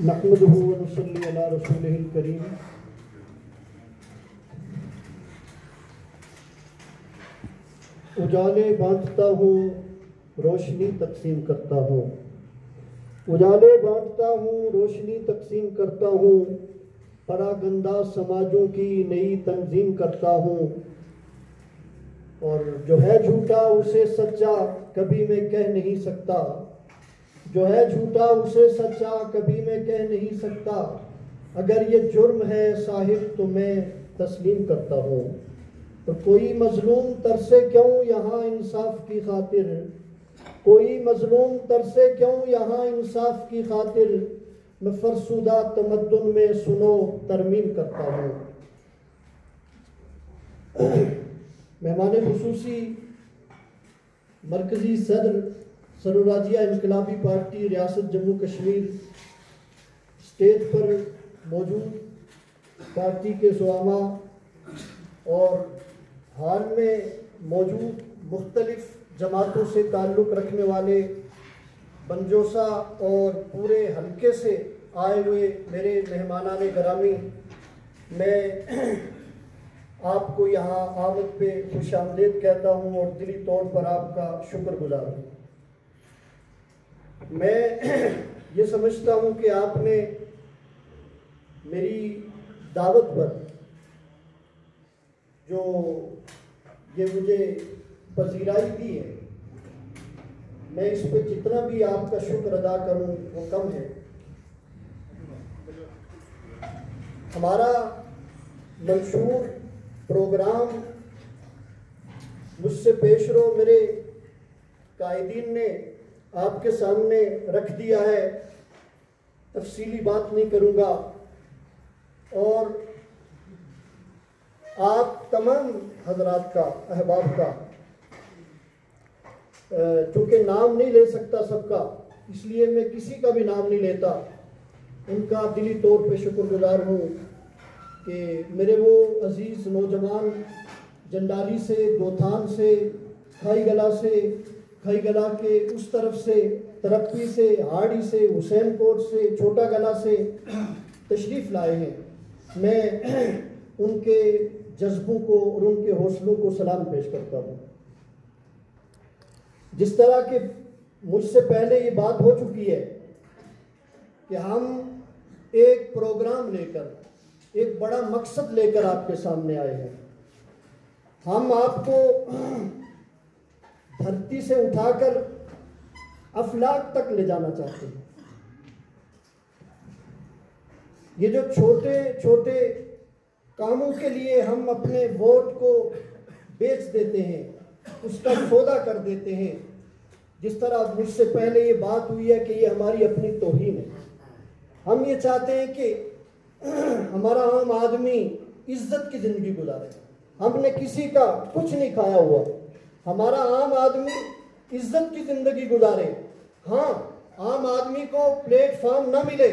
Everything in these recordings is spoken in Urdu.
نحمدہ ونصلی علی رسولہ الکریم۔ اجالے بانٹتا ہوں، روشنی تقسیم کرتا ہوں، اجالے بانٹتا ہوں، روشنی تقسیم کرتا ہوں، پراگندہ سماجوں کی نئی تنظیم کرتا ہوں، اور جو ہے جھوٹا اسے سچا کبھی میں کہہ نہیں سکتا، جو ہے جھوٹا اسے سچا کبھی میں کہہ نہیں سکتا، اگر یہ جرم ہے صاحب تو میں تسلیم کرتا ہوں، تو کوئی مظلوم ترسے کیوں یہاں انصاف کی خاطر، کوئی مظلوم ترسے کیوں یہاں انصاف کی خاطر، میں فرسودہ تمدن میں سنو ترمیم کرتا ہوں۔ مہمان خصوصی مرکزی صدر سروراجیہ انقلابی پارٹی ریاست جموں کشمیر اسٹیج پر موجود پارٹی کے زعما اور حال میں موجود مختلف جماعتوں سے تعلق رکھنے والے بنجوسا اور پورے حلقے سے آئے ہوئے میرے مہمانان گرامی، میں آپ کو یہاں آمد پہ خوش آمدید کہتا ہوں اور دلی طور پر آپ کا شکر گزار ہوں۔ میں یہ سمجھتا ہوں کہ آپ نے میری دعوت پر جو یہ مجھے پذیرائی دی ہے، میں اس پہ جتنا بھی آپ کا شکر ادا کروں وہ کم ہے۔ ہمارا منشور پروگرام مجھ سے پیش رو میرے قائدین نے آپ کے سامنے رکھ دیا ہے، تفصیلی بات نہیں کروں گا، اور آپ تمام حضرات کا، احباب کا، چونکہ نام نہیں لے سکتا سب کا، اس لیے میں کسی کا بھی نام نہیں لیتا، ان کا دلی طور پہ شکر گزار ہوں کہ میرے وہ عزیز نوجوان جنڈالی سے، دوتھان سے، کھائی گلا کے اس طرف سے، ترقی سے، ہاڑی سے، حسین کوٹ سے، چھوٹا گلا سے تشریف لائے ہیں، میں ان کے جذبوں کو اور ان کے حوصلوں کو سلام پیش کرتا ہوں۔ جس طرح کہ مجھ سے پہلے یہ بات ہو چکی ہے کہ ہم ایک پروگرام لے کر، ایک بڑا مقصد لے کر آپ کے سامنے آئے ہیں، ہم آپ کو دھرتی سے اٹھا کر افلاک تک لے جانا چاہتے ہیں۔ یہ جو چھوٹے چھوٹے کاموں کے لیے ہم اپنے ووٹ کو بیچ دیتے ہیں، اس کا سودا کر دیتے ہیں، جس طرح مجھ سے پہلے یہ بات ہوئی ہے کہ یہ ہماری اپنی توہین ہے۔ ہم یہ چاہتے ہیں کہ ہمارا عام آدمی عزت کی زندگی گزارے، ہم نے کسی کا کچھ نہیں کھایا ہوا، ہمارا عام آدمی عزت کی زندگی گزارے۔ ہاں، عام آدمی کو پلیٹ فارم نہ ملے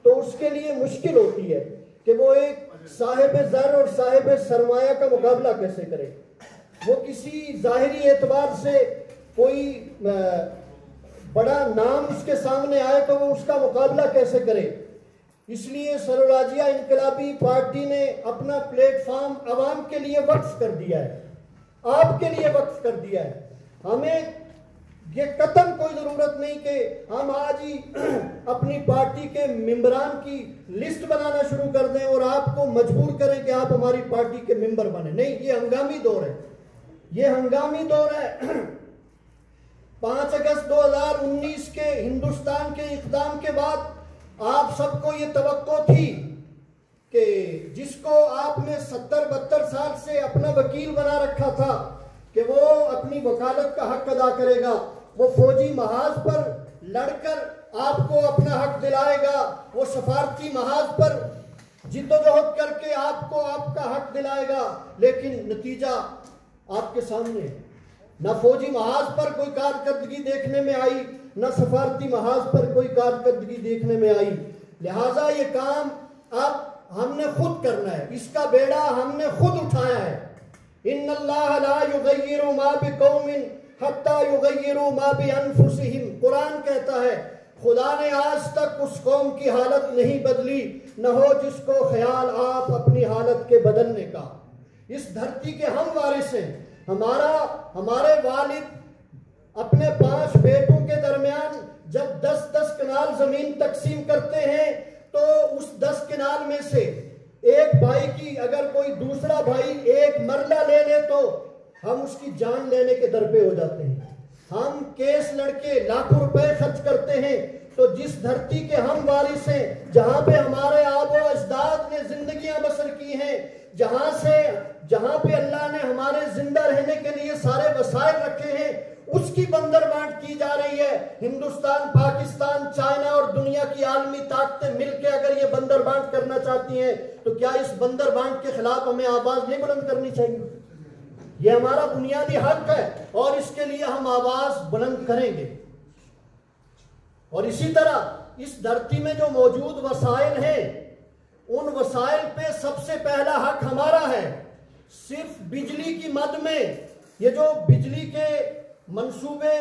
تو اس کے لیے مشکل ہوتی ہے کہ وہ ایک صاحب زر اور صاحب سرمایہ کا مقابلہ کیسے کرے، وہ کسی ظاہری اعتبار سے کوئی بڑا نام اس کے سامنے آئے تو وہ اس کا مقابلہ کیسے کرے۔ اس لیے سروراجیہ انقلابی پارٹی نے اپنا پلیٹ فارم عوام کے لیے وقف کر دیا ہے، آپ کے لیے وقف کر دیا ہے۔ ہمیں یہ قطعاً کوئی ضرورت نہیں کہ ہم آج ہی اپنی پارٹی کے ممبران کی لسٹ بنانا شروع کر دیں اور آپ کو مجبور کریں کہ آپ ہماری پارٹی کے ممبر بنیں۔ نہیں، یہ ہنگامی دور ہے، یہ ہنگامی دور ہے۔ 5 اگست 2019 کے ہندوستان کے اقدام کے بعد آپ سب کو یہ توقع تھی کہ جس کو آپ نے 70-72 سال سے اپنا وکیل بنا رکھا تھا کہ وہ اپنی وکالت کا حق ادا کرے گا، وہ فوجی محاذ پر لڑ کر آپ کو اپنا حق دلائے گا، وہ سفارتی محاذ پر جدوجہد کر کے آپ کو آپ کا حق دلائے گا، لیکن نتیجہ آپ کے سامنے ہے۔ نہ فوجی محاذ پر کوئی کارکردگی دیکھنے میں آئی، نہ سفارتی محاذ پر کوئی کارکردگی دیکھنے میں آئی، لہٰذا یہ کام اب ہم نے خود کرنا ہے، اس کا بیڑا ہم نے خود اٹھایا ہے۔ ان اللہ لا یغیر ما بقوم حتی یغیروا ما بانفسہم، قرآن کہتا ہے خدا نے آج تک اس قوم کی حالت نہیں بدلی، نہ ہو جس کو خیال آپ اپنی حالت کے بدلنے کا۔ اس دھرتی کے ہم وارث ہیں۔ ہمارے والد اپنے 5 بیٹوں کے درمیان جب 10-10 کنال زمین تقسیم کرتے ہیں تو اس 10 کنال میں سے ایک بھائی کی اگر کوئی دوسرا بھائی ایک مرلہ لے لے تو ہم اس کی جان لینے کے در پہ ہو جاتے ہیں۔ ہم کیس لڑکے لاکھوں روپے خرچ کرتے ہیں، تو جس دھرتی کے ہم وارث ہیں، جہاں پہ ہمارے آب و اجداد نے زندگیاں بسر کی ہیں، جہاں پہ اللہ نے ہمارے زندہ رہنے کے لیے سارے وسائل رکھے ہیں، اس کی بندر بانٹ کی جا رہی ہے۔ ہندوستان، پاکستان، چائنا اور دنیا کی عالمی طاقتیں مل کے اگر یہ بندر بانٹ کرنا چاہتی ہیں تو کیا اس بندر بانٹ کے خلاف ہمیں آواز نہیں بلند کرنی چاہیے؟ یہ ہمارا بنیادی حق ہے اور اس کے لیے ہم آواز بلند کریں گے۔ اور اسی طرح اس دھرتی میں جو موجود وسائل ہیں، ان وسائل پہ سب سے پہلا حق ہمارا ہے۔ صرف بجلی کی مد میں یہ جو بجلی کے منصوبے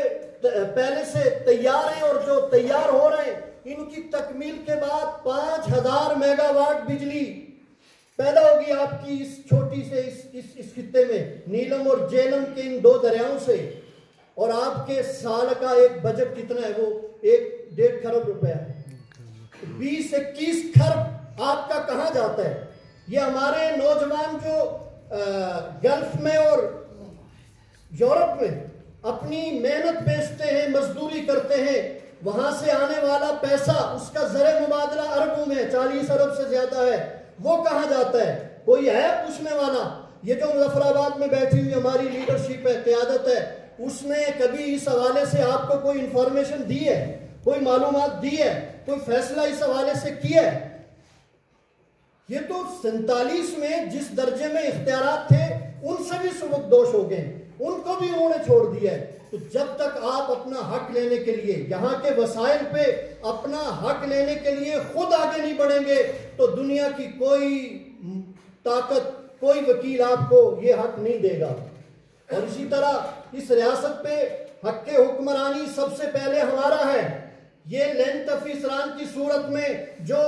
پہلے سے تیار ہیں اور جو تیار ہو رہے ہیں، ان کی تکمیل کے بعد 5000 میگا واٹ بجلی پیدا ہوگی آپ کی اس چھوٹی سے اس خطے میں، نیلم اور جیلم کے ان 2 دریاؤں سے۔ اور آپ کے سال کا ایک بجٹ کتنا ہے؟ وہ 1.5 کھرب روپے ہے۔ 20-21 کھرب آپ کا کہاں جاتا ہے؟ یہ ہمارے نوجوان جو گلف میں اور یورپ میں اپنی محنت بیچتے ہیں، مزدوری کرتے ہیں، وہاں سے آنے والا پیسہ، اس کا زر مبادلہ اربوں میں 40 ارب سے زیادہ ہے، وہ کہاں جاتا ہے؟ کوئی ہے پوچھنے والا؟ یہ جو مظفر آباد میں بیٹھی ہوئی ہماری لیڈرشپ ہے، قیادت ہے، اس نے کبھی اس حوالے سے آپ کو کوئی انفارمیشن دی ہے، کوئی معلومات دی ہے، کوئی فیصلہ اس حوالے سے کیا ہے؟ یہ تو 47 میں جس درجے میں اختیارات تھے ان سے بھی سبکدوش ہو گئے، ان کو بھی انہوں نے چھوڑ دیا ہے۔ تو جب تک آپ اپنا حق لینے کے لیے، یہاں کے وسائل پہ اپنا حق لینے کے لیے خود آگے نہیں بڑھیں گے تو دنیا کی کوئی طاقت، کوئی وکیل آپ کو یہ حق نہیں دے گا۔ اور اسی طرح اس ریاست پہ حق حکمرانی سب سے پہلے ہمارا ہے۔ یہ لین تفیسران کی صورت میں جو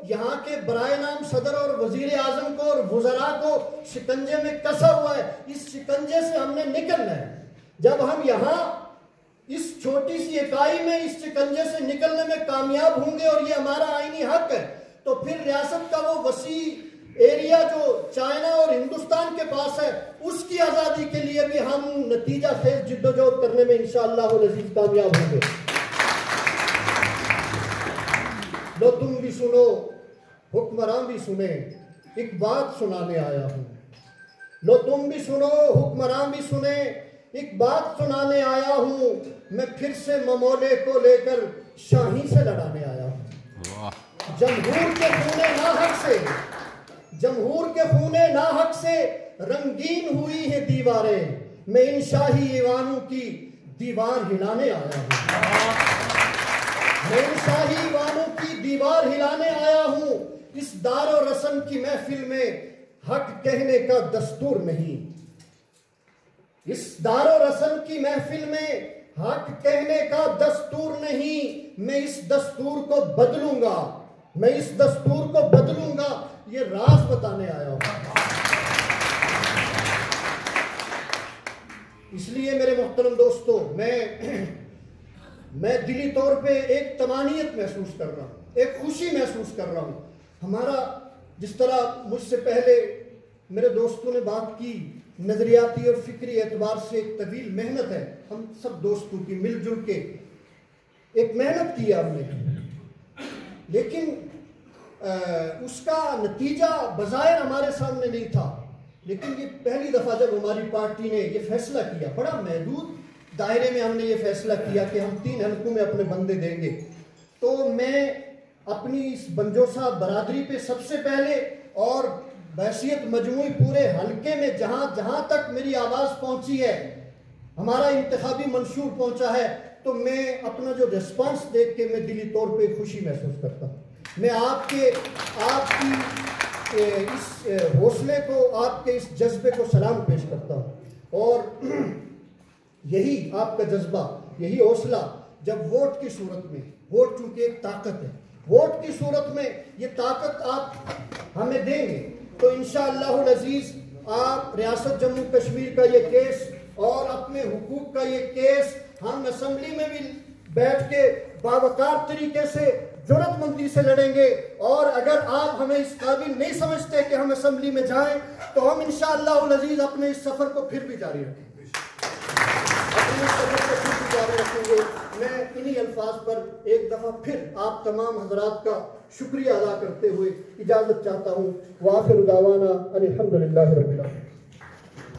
یہاں کے برائے نام صدر اور وزیر اعظم کو اور وزراء کو شکنجے میں کسا ہوا ہے، اس شکنجے سے ہم نے نکلنا ہے۔ جب ہم یہاں اس چھوٹی سی اکائی میں اس شکنجے سے نکلنے میں کامیاب ہوں گے اور یہ ہمارا آئینی حق ہے، تو پھر ریاست کا وہ وسیع ایریا جو چائنا اور ہندوستان کے پاس ہے، اس کی آزادی کے لیے بھی ہم نتیجہ خیز جدوجہد کرنے میں انشاءاللہ العزیز کامیاب ہوں گے۔ لو تم بھی سنو، حکمراں بھی سنیں، ایک بات سنانے آیا ہوں۔ لو تم بھی سنو، حکمراں بھی سنیں، ایک بات سنانے آیا ہوں، میں پھر سے ممولے کو لے کر شاہی سے لڑانے آیا ہوں۔ جمہور کے خونے ناحق سے، جمہور کے خونے ناحق سے رنگین ہوئی ہیں دیواریں، میں ان شاہی ایوانوں کی دیوار ہلانے آیا ہوں۔ میں ان شاہی ایوانوں کی دیوار ہلانے آیا ہوں۔ اس دار و رسم کی محفل میں حق کہنے کا دستور نہیں، اس دار و رسم کی محفل میں حق کہنے کا دستور نہیں، میں اس دستور کو بدلوں گا، میں اس دستور کو بدلوں گا، یہ راز بتانے آیا ہوں۔ اس لیے میرے محترم دوستو، میں دلی طور پہ ایک طمانینت محسوس کر رہا ہوں، ایک خوشی محسوس کر رہا ہوں۔ ہمارا جس طرح مجھ سے پہلے میرے دوستوں نے بات کی، نظریاتی اور فکری اعتبار سے ایک طویل محنت ہے ہم سب دوستوں کی، مل جل کے ایک محنت کی ہم نے، لیکن اس کا نتیجہ بظاہر ہمارے سامنے نہیں تھا۔ لیکن یہ پہلی دفعہ جب ہماری پارٹی نے یہ فیصلہ کیا، بڑا محدود دائرے میں ہم نے یہ فیصلہ کیا کہ ہم 3 حلقوں میں اپنے بندے دیں گے، تو میں اپنی اس بنجوسا برادری پہ سب سے پہلے اور بحیثیت مجموعی پورے حلقے میں جہاں تک میری آواز پہنچی ہے، ہمارا انتخابی منشور پہنچا ہے، تو میں اپنا جو ریسپانس دیکھ کے میں دلی طور پہ خوشی محسوس کرتا ہوں۔ میں آپ کی اس حوصلے کو، آپ کے اس جذبے کو سلام پیش کرتا ہوں، اور یہی آپ کا جذبہ، یہی حوصلہ، جب ووٹ کی صورت میں، ووٹ چونکہ ایک طاقت ہے، ووٹ کی صورت میں یہ طاقت آپ ہمیں دیں گے تو انشاءاللہ العزیز آپ ریاست جموں کشمیر کا یہ کیس اور اپنے حقوق کا یہ کیس ہم اسمبلی میں بھی بیٹھ کے باوقار طریقے سے جرات مندی سے لڑیں گے، اور اگر آپ ہمیں اس قابل نہیں سمجھتے کہ ہم اسمبلی میں جائیں تو ہم انشاءاللہ العزیز اپنے اس سفر کو پھر بھی جاری رکھیں گے، اپنے اس سفر کو پھر بھی جاری رکھیں گے۔ میں انہی الفاظ پر ایک دفعہ پھر آپ تمام حضرات کا شکریہ ادا کرتے ہوئے اجازت چاہتا ہوں۔ وآخر دعوانا الحمدللہ رب العالمین۔